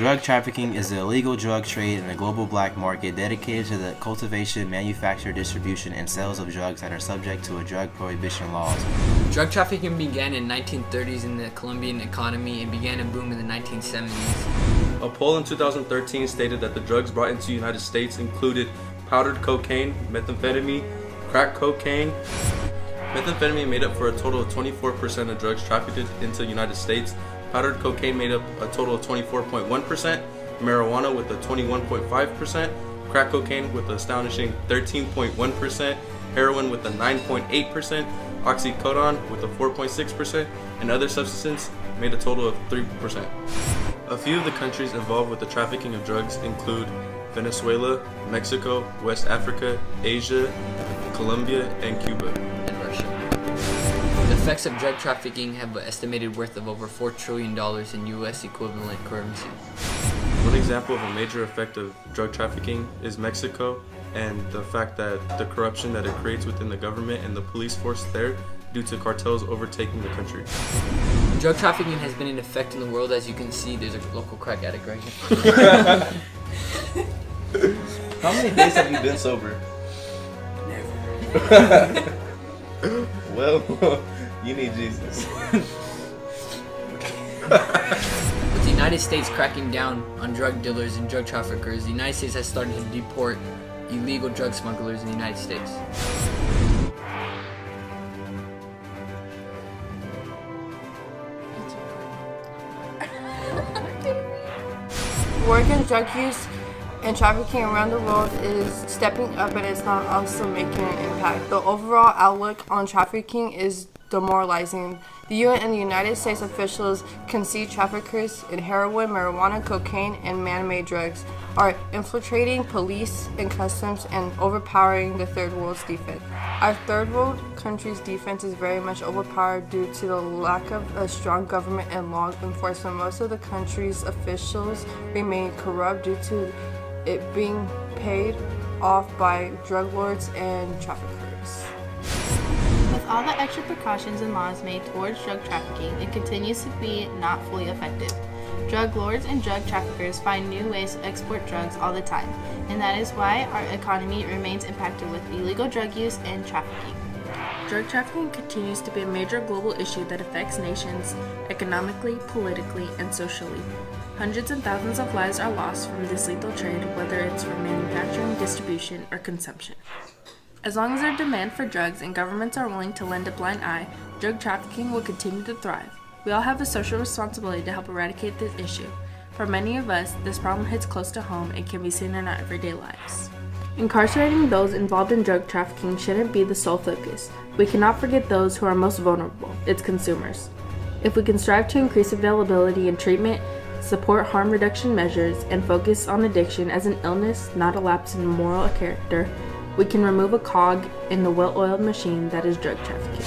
Drug trafficking is the illegal drug trade in a global black market dedicated to the cultivation, manufacture, distribution, and sales of drugs that are subject to drug prohibition laws. Drug trafficking began in the 1930s in the Colombian economy and began to boom in the 1970s. A poll in 2013 stated that the drugs brought into the United States included powdered cocaine, methamphetamine, crack cocaine. Methamphetamine made up for a total of 24% of drugs trafficked into the United States. Powdered cocaine made up a total of 24.1%, marijuana with a 21.5%, crack cocaine with an astonishing 13.1%, heroin with a 9.8%, oxycodone with a 4.6%, and other substances made a total of 3%. A few of the countries involved with the trafficking of drugs include Venezuela, Mexico, West Africa, Asia, Colombia, and Cuba. And Russia. The effects of drug trafficking have an estimated worth of over $4 trillion in U.S. equivalent currency. One example of a major effect of drug trafficking is Mexico and the fact that the corruption that it creates within the government and the police force there due to cartels overtaking the country. Drug trafficking has been in effect in the world. As you can see, there's a local crack addict right here. How many days have you been sober? Never. Well, you need Jesus. With the United States cracking down on drug dealers and drug traffickers, the United States has started to deport illegal drug smugglers in the United States. War against drug use and trafficking around the world is stepping up, but it's not also making an impact. The overall outlook on trafficking is demoralizing. The UN and the United States officials can see traffickers in heroin, marijuana, cocaine, and man-made drugs are infiltrating police and customs and overpowering the third world's defense. Our third world country's defense is very much overpowered due to the lack of a strong government and law enforcement. Most of the country's officials remain corrupt due to it being paid off by drug lords and traffickers. With all the extra precautions and laws made towards drug trafficking, it continues to be not fully effective. Drug lords and drug traffickers find new ways to export drugs all the time, and that is why our economy remains impacted with illegal drug use and trafficking. Drug trafficking continues to be a major global issue that affects nations economically, politically, and socially. Hundreds and thousands of lives are lost from this lethal trade, whether it's for manufacturing, distribution, or consumption. As long as there is demand for drugs and governments are willing to lend a blind eye, drug trafficking will continue to thrive. We all have a social responsibility to help eradicate this issue. For many of us, this problem hits close to home and can be seen in our everyday lives. Incarcerating those involved in drug trafficking shouldn't be the sole focus. We cannot forget those who are most vulnerable, its consumers. If we can strive to increase availability and treatment, support harm reduction measures, and focus on addiction as an illness, not a lapse in moral character, we can remove a cog in the well-oiled machine that is drug trafficking.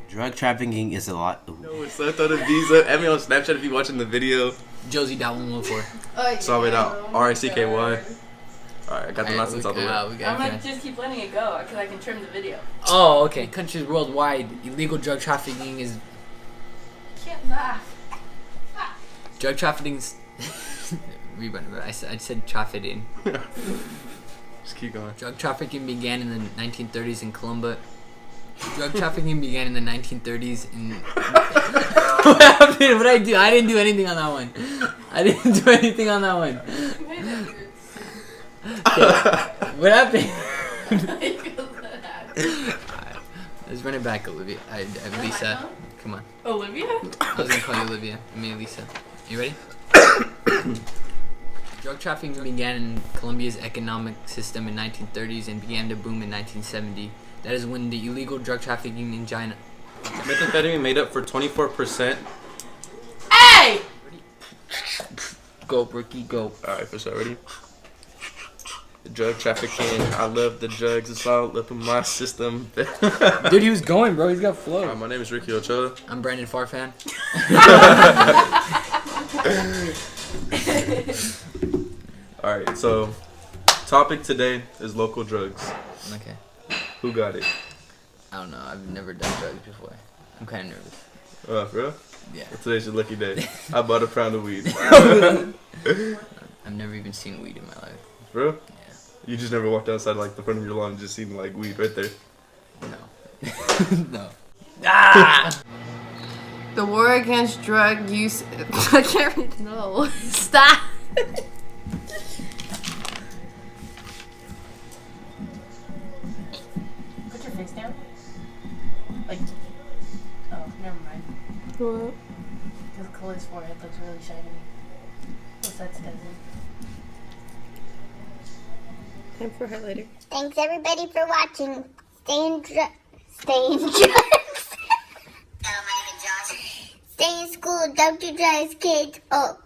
Drug trafficking is a lot. No, it's not on a visa. Emmy on Snapchat if you're watching the video. Josie Dot 114. Saw it out. RICKY. Alright, I got the nonsense out the way. I'm gonna just keep letting it go because I can trim the video. Oh, okay. Countries worldwide, illegal drug trafficking is. Can't laugh. Drug trafficking's. I said trafficking. Just keep going. Drug trafficking began in the 1930s in Colombia. Drug trafficking began in the 1930s in. What happened? What did I do? I didn't do anything on that one. Okay. What happened? Alright, let's run it back, Olivia. Lisa. Come on. Olivia? I was gonna call you Olivia. I mean Lisa. You ready? Drug trafficking began in Colombia's economic system in 1930s and began to boom in 1970. That is when the illegal drug trafficking in China. Methamphetamine made up for 24%. Hey! Go, Ricky, go. Alright, for sure. Ready? Drug trafficking. I love the drugs. It's all up in my system. Dude, he was going, bro. He's got flow. My name is Ricky Ochoa. I'm Brandon Farfan. Alright, so topic today is local drugs. Okay. Who got it? I don't know. I've never done drugs before. I'm kind of nervous. For real? Yeah. Today's your lucky day. I bought a pound of weed. I've never even seen weed in my life. Bro? Yeah. You just never walked outside like the front of your lawn and just seen like weed right there. No. No. The war against drug use. I can't read. No. Stop. Put your face down. Like. Oh, never mind. What? Because Chloe's forehead looks really shiny. What's that, cousin? Time for highlighter. Thanks everybody for watching. Stay in drugs. Hello, my name is Josh. Stay in school. Don't do drugs, kids. Oh.